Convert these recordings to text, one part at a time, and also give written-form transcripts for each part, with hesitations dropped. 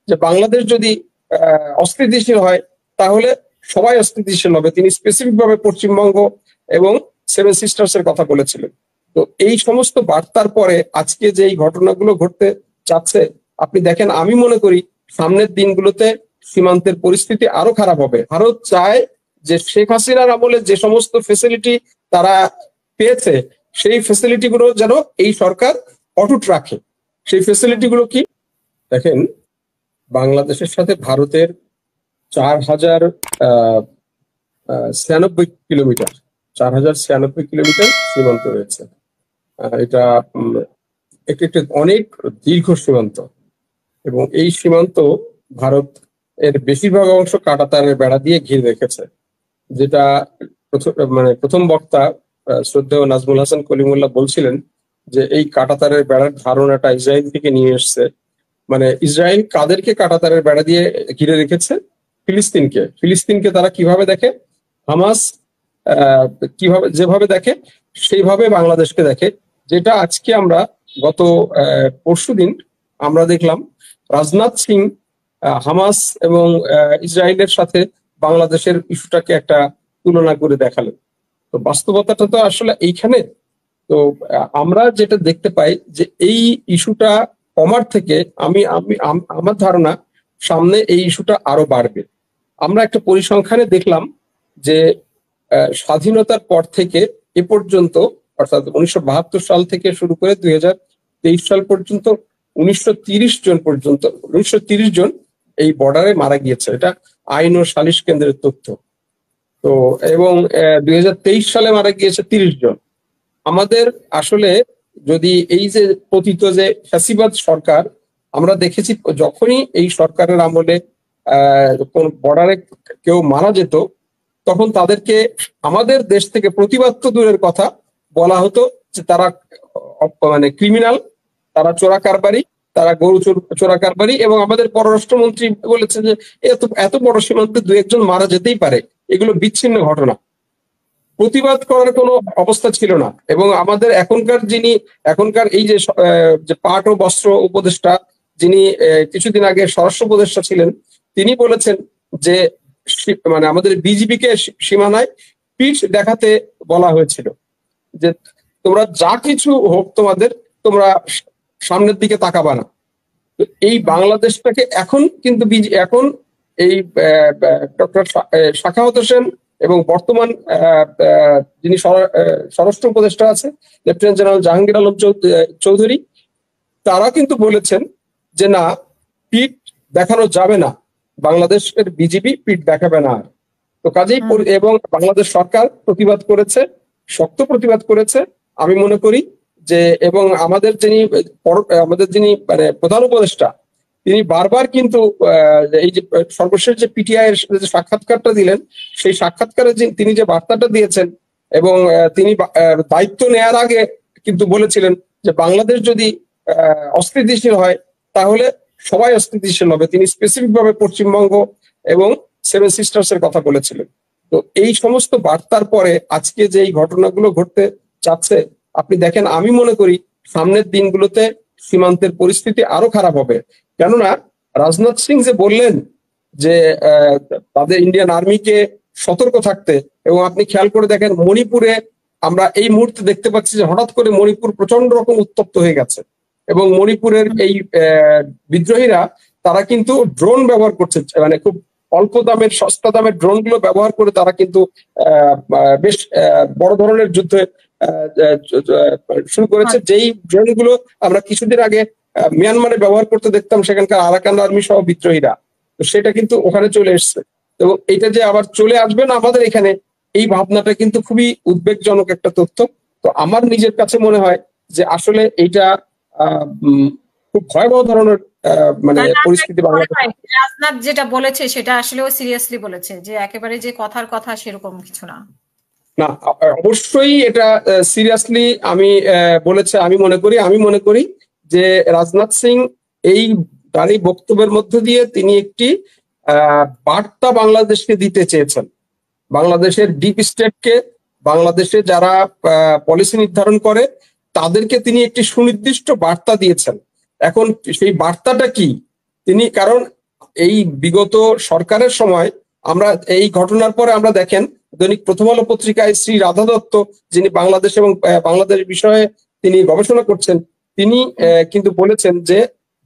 যে বাংলাদেশ যদি অস্থিতিশীল হয় তাহলে সবাই অস্থিতিশীল হবে। তিনি স্পেসিফিক ভাবে পশ্চিমবঙ্গ এবং সেভেন সিস্টার্স এর কথা বলেছিলেন। তো এই সমস্ত বার্তার পরে আজকে যে এই ঘটনাগুলো ঘটতে যাচ্ছে, আপনি দেখেন, আমি মনে করি সামনের দিনগুলোতে সীমান্তের পরিস্থিতি আরো খারাপ হবে। ভারত চায় যে শেখ হাসিনার আমলে যে সমস্ত ফেসিলিটি তারা পেয়েছে সেই ফেসিলিটি গুলো যেন এই সরকার অটুট রাখে। সেই ফেসিলিটি গুলো কি দেখেন, বাংলাদেশের সাথে ভারতের 4096 কিলোমিটার 4096 কিলোমিটার সীমান্ত রয়েছে। এটা একটি অনেক দীর্ঘ সীমান্ত, এবং এই সীমান্ত ভারত এর বেশিরভাগ অংশ কাঁটাতারের বেড়া দিয়ে ঘিরে রেখেছে। যেটা প্রথম বক্তা শ্রদ্ধেয় নাজমুল হাসান কলিমুল্লাহ বলছিলেন যে এই কাঁটাতারের বেড়ার ধারণাটা ইসরায়েল থেকে নিয়ে এসছে। মানে ইসরায়েল কাদেরকে কাঁটাতারের বেড়া দিয়ে ঘিরে রেখেছে? ফিলিস্তিনকে তারা কিভাবে দেখে? হামাস কিভাবে যেভাবে দেখে সেইভাবে বাংলাদেশকে দেখে। যেটা আজকে আমরা গত পরশুদিন আমরা দেখলাম রাজনাথ সিং হামাস এবং ইসরায়েলের সাথে বাংলাদেশের ইস্যুটাকে একটা তুলনা করে দেখালেন। তো বাস্তবতাটা তো আসলে এইখানে। তো আমরা যেটা দেখতে পাই যে এই ইস্যুটা কমার থেকে আমার ধারণা সামনে এই ইস্যুটা আরো বাড়বে। আমরা একটা পরিসংখ্যানে দেখলাম যে স্বাধীনতার পর থেকে এ পর্যন্ত, অর্থাৎ 1972 সাল থেকে শুরু করে 2023 সাল পর্যন্ত 1930 জন এই বর্ডারে মারা গিয়েছে। এটা আইন ও সালিশ কেন্দ্রের তথ্য। তো এবং 2023 সালে মারা গিয়েছে 30 জন। আমাদের আসলে যদি এই যে পতিত যে ফ্যাসিবাদ সরকার, আমরা দেখেছি যখনই এই সরকারের আমলে কোন বর্ডারে কেউ মারা যেত তখন তাদেরকে আমাদের দেশ থেকে প্রতিবাদ তো দূরের কথা, বলা হতো যে তারা মানে ক্রিমিনাল, তারা চোরা কারবারি, তারা গরু চোরা কারবারি। এবং আমাদের পররাষ্ট্রমন্ত্রী বলেছেন যে এত বড় সীমান্তে দু একজন মারা যেতেই পারে, এগুলো বিচ্ছিন্ন ঘটনা। প্রতিবাদ করার কোনো অবস্থা ছিল না। এবং আমাদের এখনকার এই যে পাট ও বস্ত্র উপদেষ্টা, যিনি কিছুদিন আগে স্বরাষ্ট্র উপদেষ্টা ছিলেন, তিনি বলেছেন যে মানে আমাদের বিজিবিকে সীমানায় পিঠ দেখাতে বলা হয়েছিল যে তোমরা যা কিছু হোক তোমাদের, তোমরা সামনের দিকে তাকাবা না। এই বাংলাদেশটাকে এখন কিন্তু এখন এই ডক্টর সাখাওয়াত হোসেন এবং বর্তমান যিনি স্বরাষ্ট্র উপদেষ্টা আছে লেফটেন্যান্ট জেনারেল জাহাঙ্গীর আলম চৌধুরী, তারা কিন্তু বলেছেন যে না, পিঠ দেখানো যাবে না, বাংলাদেশের বিজিবি পিঠ দেখাবে না। তো কাজেই এবং বাংলাদেশ সরকার প্রতিবাদ করেছে, শক্ত প্রতিবাদ করেছে। আমি মনে করি যে এবং আমাদের যিনি মানে প্রধান উপদেষ্টা, তিনি বারবার কিন্তু এই যে সর্বশেষ যে পিটিআই এর যে সাক্ষাৎকারটা দিলেন, সেই সাক্ষাৎকারে তিনি যে বার্তাটা দিয়েছেন, এবং তিনি দায়িত্ব নেয়ার আগে কিন্তু বলেছিলেন যে বাংলাদেশ যদি অস্থিতিশীল হয় তাহলে সবাই অস্থিতিশীল হবে। তিনি স্পেসিফিক ভাবে পশ্চিমবঙ্গ এবং সেভেন সিস্টার্স এর কথা বলেছিলেন। তো এই সমস্ত বার্তার পরে আজকে যে এই ঘটনাগুলো ঘটতে যাচ্ছে, আপনি দেখেন, আমি মনে করি সামনের দিনগুলোতে সীমান্তের পরিস্থিতি আরো খারাপ হবে। কেননা রাজনাথ সিং যে বললেন যে তাদের ইন্ডিয়ান আর্মিকে সতর্ক থাকতে, এবং আপনি খেয়াল করে দেখেন মণিপুরে আমরা এই মুহূর্তে দেখতে পাচ্ছি যে হঠাৎ করে মণিপুর প্রচন্ড রকম উত্তপ্ত হয়ে গেছে, এবং মণিপুরের এই বিদ্রোহীরা তারা কিন্তু ড্রোন ব্যবহার করছে, মানে খুব অল্প দামের সস্তা দামের ড্রোন গুলো ব্যবহার করে তারা কিন্তু বেশ বড় ধরনের যুদ্ধে শুরু করেছে। যেই ড্রোন গুলো আমরা কিছুদিন আগে মিয়ানমারে ব্যবহার করতে দেখতাম সেখানকার আরাকান আর্মি সহ বিদ্রোহীরা, তো সেটা কিন্তু ওখানে চলে এসছে। তো এটা যে আবার চলে আসবে না আমাদের এখানে, এই ভাবনাটা কিন্তু খুবই উদ্বেগজনক একটা তথ্য। তো আমার নিজের কাছে মনে হয় যে আসলে এইটা খুব ভয়াবহ ধরনের মানে পরিস্থিতি রাজনাথ যেটা বলেছে সেটা আসলে সিরিয়াসলি বলেছে, যে একেবারে যে কথার কথা সেরকম কিছু না। না, অবশ্যই এটা সিরিয়াসলি বলেছে। আমি মনে করি যে রাজনাথ সিং তার এই বক্তব্যের মধ্য দিয়ে তিনি একটি বার্তা বাংলাদেশকে দিতে চেয়েছেন। বাংলাদেশের ডিপ স্টেটকে, বাংলাদেশে যারা পলিসি নির্ধারণ করে তাদেরকে তিনি একটি সুনির্দিষ্ট বার্তা দিয়েছেন। এখন সেই বার্তাটা কি, কারণ এই বিগত সরকারের সময় আমরা এই ঘটনার পরে আমরা দেখেন দৈনিক প্রথম আলো পত্রিকায় শ্রী রাধা দত্ত, যিনি বাংলাদেশ এবং বাংলাদেশ বিষয়ে তিনি গবেষণা করছেন, তিনি কিন্তু বলেছেন যে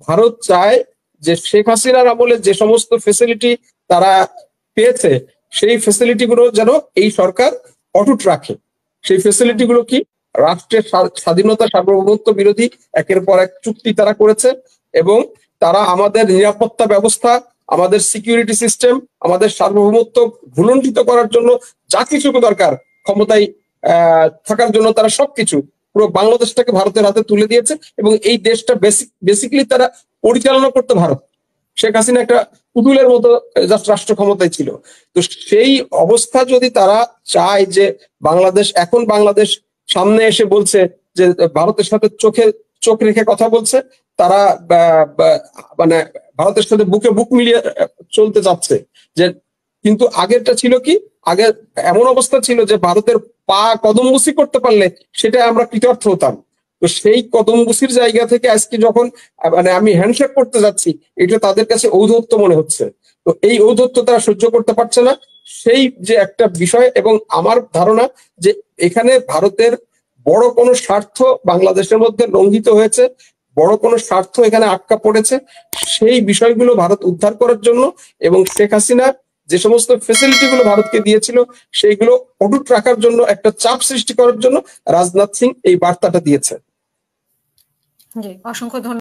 ভারত চায় যে শেখ হাসিনার আমলে যে সমস্ত ফেসিলিটি তারা পেয়েছে সেই ফেসিলিটি গুলো যেন এই সরকার অটুট রাখে। সেই ফেসিলিটি গুলো কি? রাষ্ট্রের স্বাধীনতা সার্বভৌমত্ব বিরোধী একের পর এক চুক্তি তারা করেছে, এবং তারা আমাদের নিরাপত্তা ব্যবস্থা, আমাদের সিকিউরিটি সিস্টেম, আমাদের সার্বভৌমত্ব ভুলণ্ঠিত করার জন্য যা কিছু দরকার ক্ষমতায় থাকার জন্য তারা সবকিছু পুরো বাংলাদেশটাকে ভারতের হাতে তুলে দিয়েছে, এবং এই দেশটা বেসিক্যালি তারা পরিচালনা করতে ভারত। শেখ হাসিনা একটা পুতুলের মতো জাস্ট রাষ্ট্র ক্ষমতায় ছিল। তো সেই অবস্থা যদি তারা চায় যে বাংলাদেশ সামনে এসে বলছে যে ভারতের সাথে চোখ রেখে কথা বলছে, তারা মানে ভারতের সাথে বুকে বুক মিলিয়ে চলতে যাচ্ছে, যে কিন্তু আগেরটা ছিল কি, আগে এমন অবস্থা ছিল যে ভারতের পা কদমবুসি করতে পারলে সেটা আমরা কৃতার্থ হতাম। তো সেই কদমবুসির জায়গা থেকে আজকে যখন মানে আমি হ্যান্ডশেক করতে যাচ্ছি, এটা তাদের কাছে ঔদ্ধত্য মনে হচ্ছে। তো এই ঔদ্ধত্য তারা সহ্য করতে পারছে না, সেই যে একটা বিষয়। এবং আমার ধারণা যে এখানে ভারতের বড় কোনো স্বার্থ বাংলাদেশের মধ্যে লঙ্ঘিত হয়েছে, বড় কোনো স্বার্থ এখানে আটকা পড়েছে। সেই বিষয়গুলো ভারত উদ্ধার করার জন্য এবং শেখ হাসিনা যে সমস্ত ফেসিলিটি গুলো ভারতকে দিয়েছিল সেইগুলো অটুট রাখার জন্য, একটা চাপ সৃষ্টি করার জন্য রাজনাথ সিং এই বার্তাটা দিয়েছে। জি, অসংখ্য ধন্যবাদ।